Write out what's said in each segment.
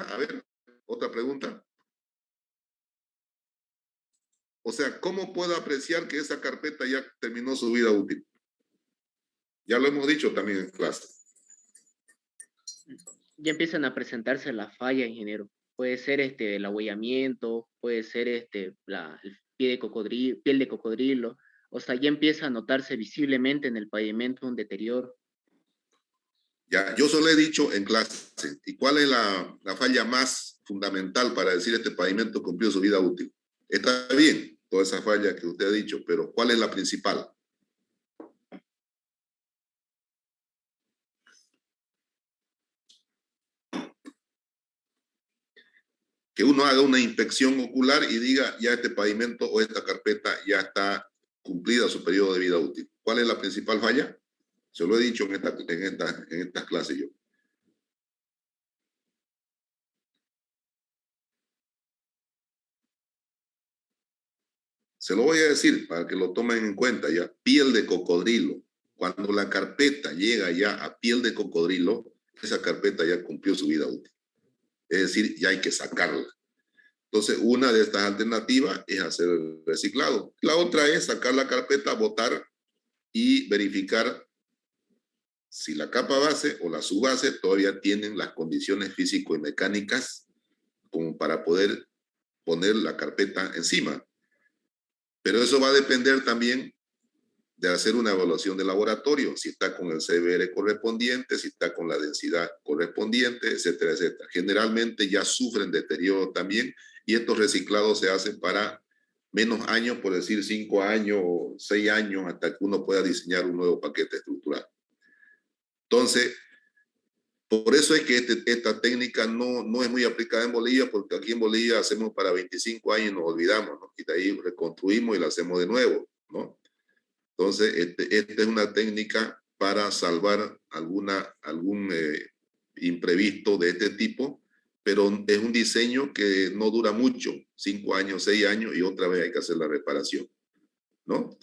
A ver, otra pregunta. O sea, ¿cómo puedo apreciar que esa carpeta ya terminó su vida útil? Ya lo hemos dicho también en clase. Ya empiezan a presentarse las fallas, ingeniero. Puede ser el abollamiento, puede ser el piel de cocodrilo, o sea, ya empieza a notarse visiblemente en el pavimento un deterioro. Ya, yo solo he dicho en clase. ¿Y cuál es la falla más fundamental para decir este pavimento cumplió su vida útil? Está bien, toda esa falla que usted ha dicho, pero ¿cuál es la principal? Que uno haga una inspección ocular y diga, ya este pavimento o esta carpeta ya está cumplida su periodo de vida útil. ¿Cuál es la principal falla? Se lo he dicho en estas clases yo. Se lo voy a decir para que lo tomen en cuenta ya. Piel de cocodrilo. Cuando la carpeta llega ya a piel de cocodrilo, esa carpeta ya cumplió su vida útil. Es decir, ya hay que sacarla. Entonces, una de estas alternativas es hacer el reciclado. La otra es sacar la carpeta, botar y verificar si la capa base o la subbase todavía tienen las condiciones físico y mecánicas como para poder poner la carpeta encima. Pero eso va a depender también de hacer una evaluación de laboratorio, si está con el CBR correspondiente, si está con la densidad correspondiente, etcétera, etcétera. Generalmente ya sufren deterioro también y estos reciclados se hacen para menos años, por decir 5 años o 6 años, hasta que uno pueda diseñar un nuevo paquete estructural. Entonces, por eso es que esta técnica no es muy aplicada en Bolivia, porque aquí en Bolivia hacemos para 25 años y nos olvidamos, ¿no? Y de ahí reconstruimos y lo hacemos de nuevo, ¿no? Entonces, esta es una técnica para salvar algún imprevisto de este tipo, pero es un diseño que no dura mucho, 5 años, 6 años, y otra vez hay que hacer la reparación, ¿no?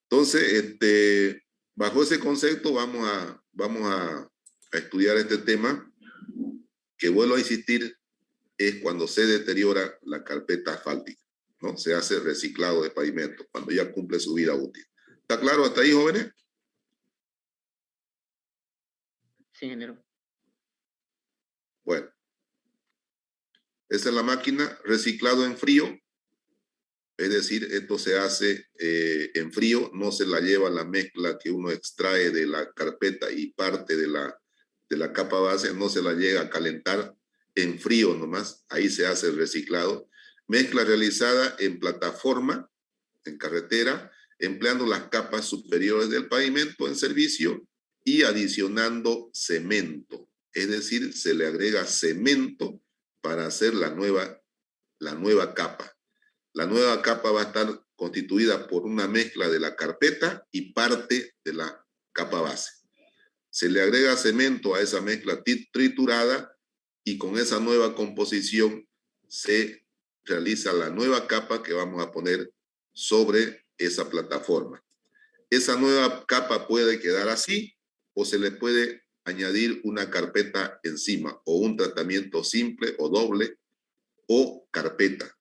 Entonces, bajo ese concepto vamos a estudiar este tema, que vuelvo a insistir, es cuando se deteriora la carpeta asfáltica, ¿no? Se hace reciclado de pavimento, cuando ya cumple su vida útil. ¿Está claro hasta ahí, jóvenes? Sí, ingeniero. Bueno, esa es la máquina, reciclado en frío, es decir, esto se hace en frío, no se la lleva la mezcla que uno extrae de la carpeta y parte de la capa base, no se la llega a calentar en frío nomás, ahí se hace el reciclado. Mezcla realizada en plataforma, en carretera, empleando las capas superiores del pavimento en servicio y adicionando cemento. Es decir, se le agrega cemento para hacer la nueva capa. La nueva capa va a estar constituida por una mezcla de la carpeta y parte de la capa base. Se le agrega cemento a esa mezcla triturada y con esa nueva composición se realiza la nueva capa que vamos a poner sobre esa plataforma. Esa nueva capa puede quedar así o se le puede añadir una carpeta encima o un tratamiento simple o doble o carpeta.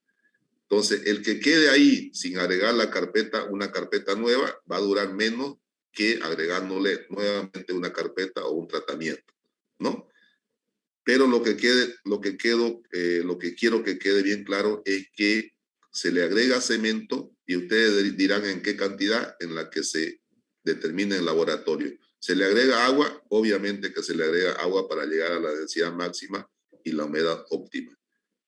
Entonces, el que quede ahí sin agregar la carpeta, una carpeta nueva, va a durar menos que agregándole nuevamente una carpeta o un tratamiento, ¿no? Pero lo que quiero que quede bien claro es que se le agrega cemento y ustedes dirán en qué cantidad en la que se determine el laboratorio. Se le agrega agua, obviamente que se le agrega agua para llegar a la densidad máxima y la humedad óptima,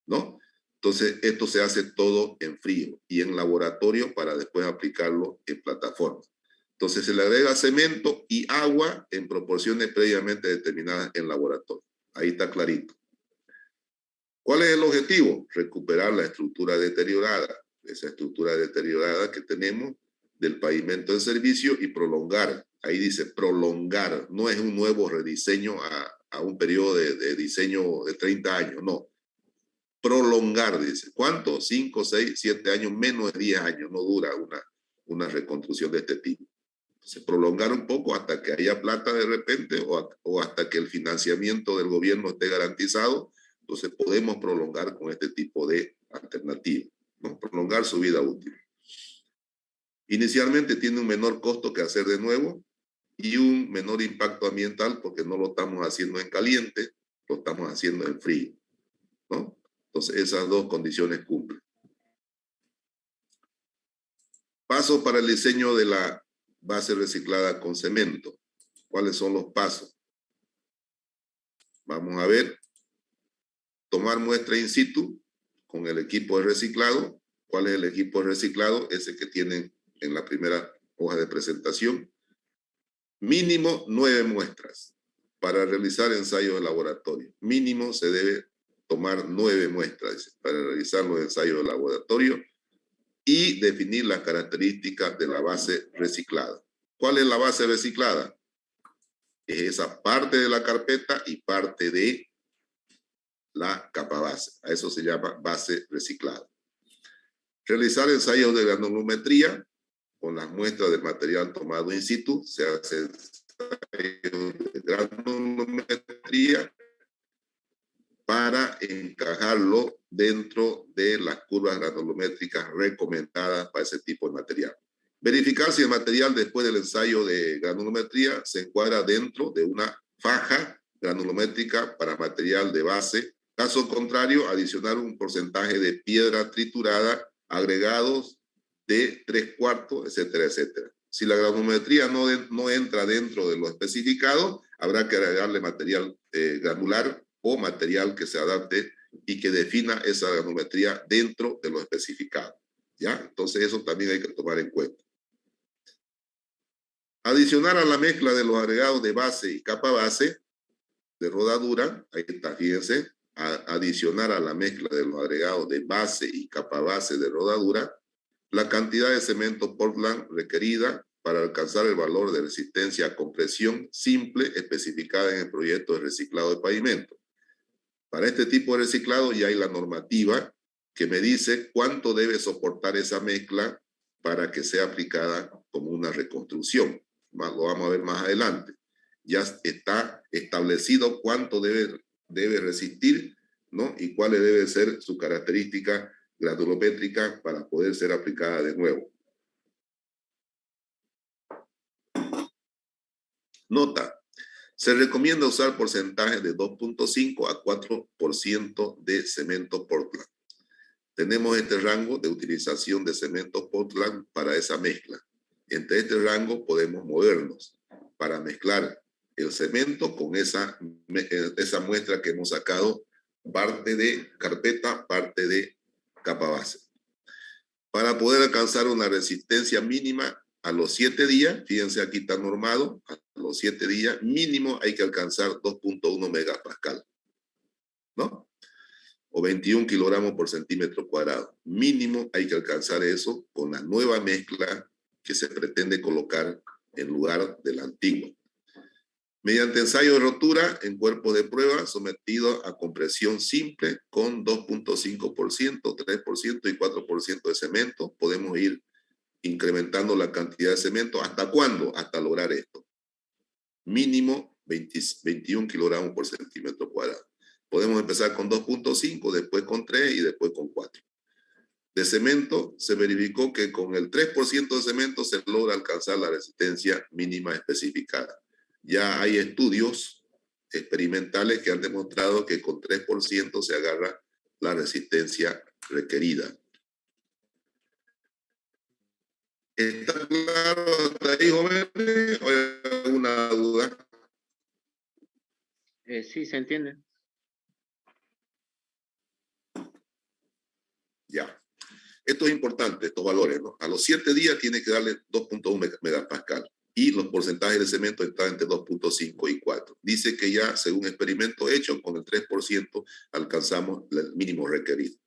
¿no? Entonces, esto se hace todo en frío y en laboratorio para después aplicarlo en plataforma. Entonces, se le agrega cemento y agua en proporciones previamente determinadas en laboratorio. Ahí está clarito. ¿Cuál es el objetivo? Recuperar la estructura deteriorada, esa estructura deteriorada que tenemos del pavimento en servicio y prolongar. Ahí dice prolongar, no es un nuevo rediseño a un periodo de diseño de 30 años, no. Prolongar, dice. ¿Cuánto? 5, 6, 7 años, menos de 10 años, no dura una reconstrucción de este tipo. Entonces, prolongar un poco hasta que haya plata de repente o hasta que el financiamiento del gobierno esté garantizado Entonces podemos prolongar con este tipo de alternativa, ¿no? Prolongar su vida útil. Inicialmente tiene un menor costo que hacer de nuevo y un menor impacto ambiental porque no lo estamos haciendo en caliente, lo estamos haciendo en frío, ¿no? Entonces esas dos condiciones cumplen. Paso para el diseño de la base reciclada con cemento. ¿Cuáles son los pasos? Vamos a ver. Tomar muestra in situ con el equipo de reciclado. ¿Cuál es el equipo de reciclado? Ese que tienen en la primera hoja de presentación. Mínimo 9 muestras para realizar ensayos de laboratorio. Mínimo se debe tomar 9 muestras para realizar los ensayos de laboratorio y definir las características de la base reciclada. ¿Cuál es la base reciclada? Es esa parte de la carpeta y parte de la capa base. A eso se llama base reciclada. Realizar ensayos de granulometría con las muestras del material tomado in situ. Se hace ensayos de granulometría para encajarlo dentro de las curvas granulométricas recomendadas para ese tipo de material. Verificar si el material después del ensayo de granulometría se encuadra dentro de una faja granulométrica para material de base. Caso contrario, adicionar un porcentaje de piedra triturada, agregados de 3/4, etcétera, etcétera. Si la granulometría no entra dentro de lo especificado, habrá que agregarle material granular o material que se adapte y que defina esa granulometría dentro de lo especificado. ¿Ya? Entonces eso también hay que tomar en cuenta. Adicionar a la mezcla de los agregados de base y capa base de rodadura, ahí está, fíjense, adicionar a la mezcla de los agregados de base y capa base de rodadura la cantidad de cemento Portland requerida para alcanzar el valor de resistencia a compresión simple especificada en el proyecto de reciclado de pavimento. Para este tipo de reciclado ya hay la normativa que me dice cuánto debe soportar esa mezcla para que sea aplicada como una reconstrucción. Lo vamos a ver más adelante. Ya está establecido cuánto debe resistir, ¿no? Y cuál debe ser su característica granulométrica para poder ser aplicada de nuevo. Nota. Se recomienda usar porcentajes de 2.5 a 4% de cemento Portland. Tenemos este rango de utilización de cemento Portland para esa mezcla. Entre este rango podemos movernos para mezclar el cemento con esa muestra que hemos sacado, parte de carpeta, parte de capa base. Para poder alcanzar una resistencia mínima a los 7 días, fíjense aquí está normado, a los 7 días mínimo hay que alcanzar 2.1 megapascal, ¿no? O 21 kilogramos por centímetro cuadrado. Mínimo hay que alcanzar eso con la nueva mezcla que se pretende colocar en lugar de la antigua. Mediante ensayo de rotura en cuerpo de prueba sometido a compresión simple con 2.5%, 3% y 4% de cemento, podemos ir incrementando la cantidad de cemento. ¿Hasta cuándo? Hasta lograr esto. Mínimo 21 kilogramos por centímetro cuadrado. Podemos empezar con 2.5, después con 3 y después con 4. De cemento se verificó que con el 3% de cemento se logra alcanzar la resistencia mínima especificada. Ya hay estudios experimentales que han demostrado que con 3% se agarra la resistencia requerida. ¿Está claro hasta ahí, jóvenes? ¿O hay alguna duda? Sí, se entiende. Ya. Esto es importante, estos valores, ¿no? A los 7 días tiene que darle 2.1 megapascal y los porcentajes de cemento están entre 2.5 y 4. Dice que ya, según experimento hecho, con el 3% alcanzamos el mínimo requerido.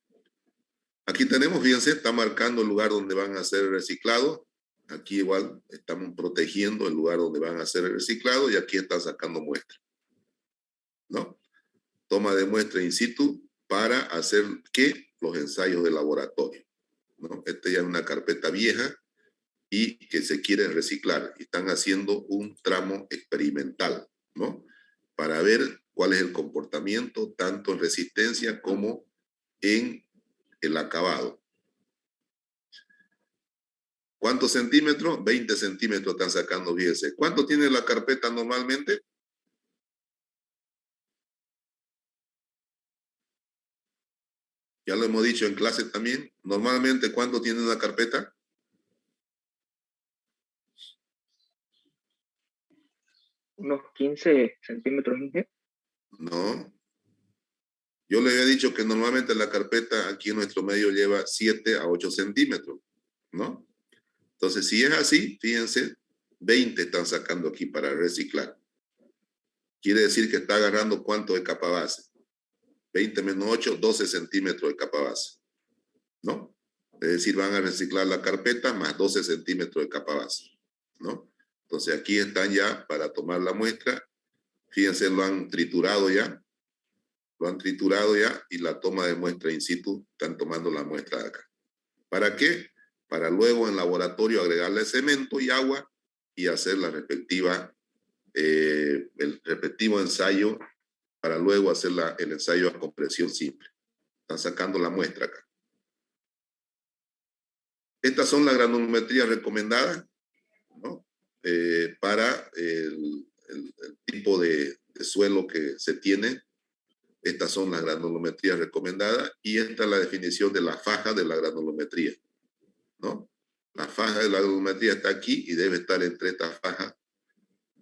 Aquí tenemos, fíjense, está marcando el lugar donde van a hacer el reciclado. Aquí igual estamos protegiendo el lugar donde van a hacer el reciclado y aquí están sacando muestras, ¿no? Toma de muestra in situ para hacer, ¿qué? Los ensayos de laboratorio, ¿no? Esta ya es una carpeta vieja y que se quiere reciclar. Están haciendo un tramo experimental, ¿no? Para ver cuál es el comportamiento, tanto en resistencia como en el acabado. ¿Cuántos centímetros? 20 centímetros están sacando, fíjense. ¿Cuánto tiene la carpeta normalmente? Ya lo hemos dicho en clase también. Normalmente, ¿cuánto tiene una carpeta? Unos 15 centímetros, Inge. No. Yo le había dicho que normalmente la carpeta aquí en nuestro medio lleva 7 a 8 centímetros, ¿no? Entonces, si es así, fíjense, 20 están sacando aquí para reciclar. Quiere decir que está agarrando ¿cuánto de capa base? 20 menos 8, 12 centímetros de capa base, ¿no? Es decir, van a reciclar la carpeta más 12 centímetros de capa base, ¿no? Entonces, aquí están ya para tomar la muestra. Fíjense, lo han triturado ya. Lo han triturado ya y la toma de muestra in situ, están tomando la muestra de acá. ¿Para qué? Para luego en laboratorio agregarle cemento y agua y hacer la respectiva, el respectivo ensayo para luego hacer el ensayo a compresión simple. Están sacando la muestra acá. Estas son las granulometrías recomendadas, ¿no? Para el tipo de suelo que se tiene. Estas son las granulometrías recomendadas y esta es la definición de la faja de la granulometría, ¿no? La faja de la granulometría está aquí y debe estar entre esta faja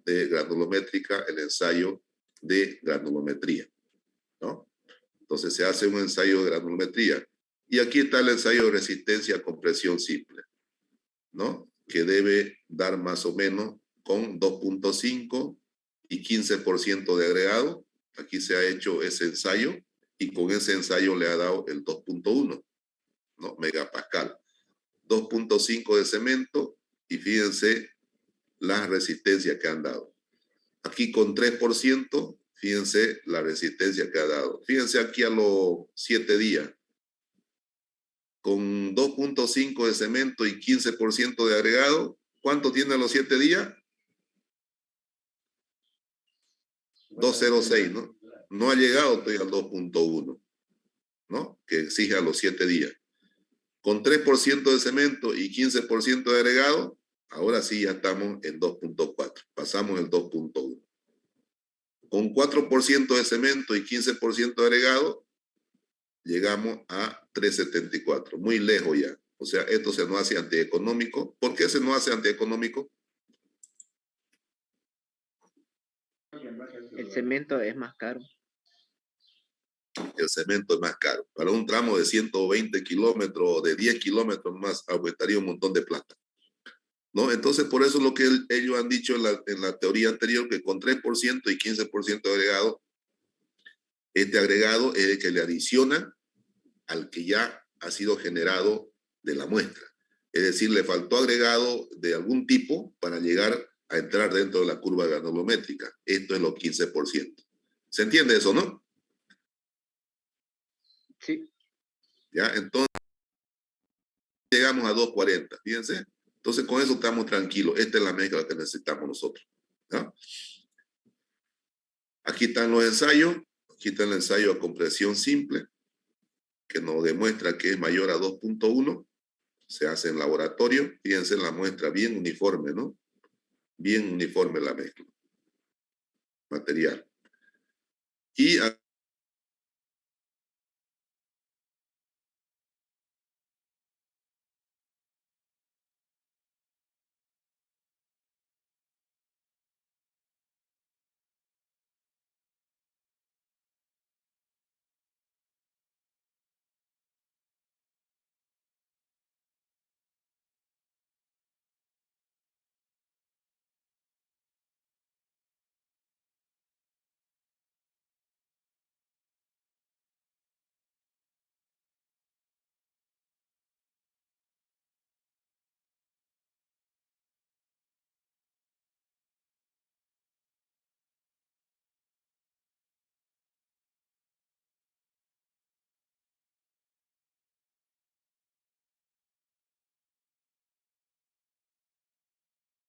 de granulométrica el ensayo de granulometría, ¿no? Entonces se hace un ensayo de granulometría y aquí está el ensayo de resistencia a compresión simple, ¿no? Que debe dar más o menos con 2.5 y 15% de agregado. Aquí se ha hecho ese ensayo y con ese ensayo le ha dado el 2.1, ¿no? Megapascal. 2.5 de cemento y fíjense la resistencia que han dado. Aquí con 3%, fíjense la resistencia que ha dado. Fíjense aquí a los 7 días. Con 2.5 de cemento y 15% de agregado, ¿cuánto tiene a los 7 días? 2.06, ¿no? No ha llegado todavía al 2.1, ¿no? Que exige a los 7 días. Con 3% de cemento y 15% de agregado, ahora sí ya estamos en 2.4. Pasamos el 2.1. Con 4% de cemento y 15% de agregado, llegamos a 3.74. Muy lejos ya. O sea, esto se nos hace antieconómico. ¿Por qué se nos hace antieconómico? El cemento es más caro. El cemento es más caro. Para un tramo de 120 kilómetros o de 10 kilómetros más, aumentaría un montón de plata, ¿no? Entonces, por eso es lo que ellos han dicho en la teoría anterior, que con 3% y 15% de agregado, este agregado es el que le adiciona al que ya ha sido generado de la muestra. Es decir, le faltó agregado de algún tipo para llegar a entrar dentro de la curva granulométrica. Esto es los 15%. ¿Se entiende eso, no? Sí. Ya, entonces llegamos a 2.40, fíjense. Entonces con eso estamos tranquilos. Esta es la mezcla que necesitamos nosotros, ¿no? Aquí están los ensayos. Aquí está el ensayo a compresión simple, que nos demuestra que es mayor a 2.1. Se hace en laboratorio. Fíjense en la muestra bien uniforme, ¿no? Bien uniforme la mezcla. Material. Y